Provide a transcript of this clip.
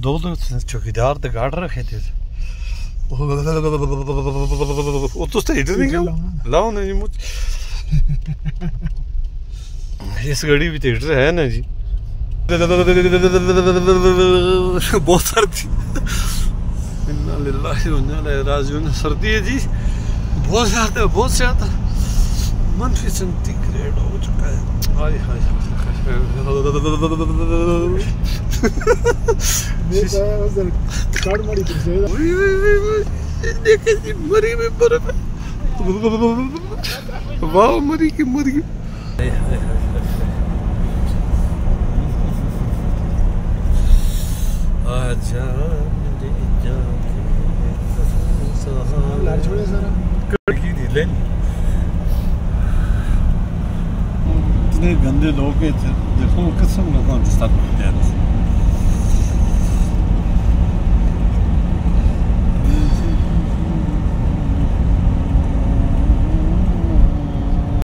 दो चौकीदार तो गाड़ रखे थे तो हीटर नहीं लाओ ना जी मुझ इस गाड़ी भी हीटर है ना जी बहुत सर्दी सर्दी है जी बहुत ज्यादा -30 सेंटीग्रेड हो चुका है हाय हाय देखे जी मरी में बर्फ वाह मरी की आजा इतने गंदे लोग थे देखो किस्म लोगों के साथ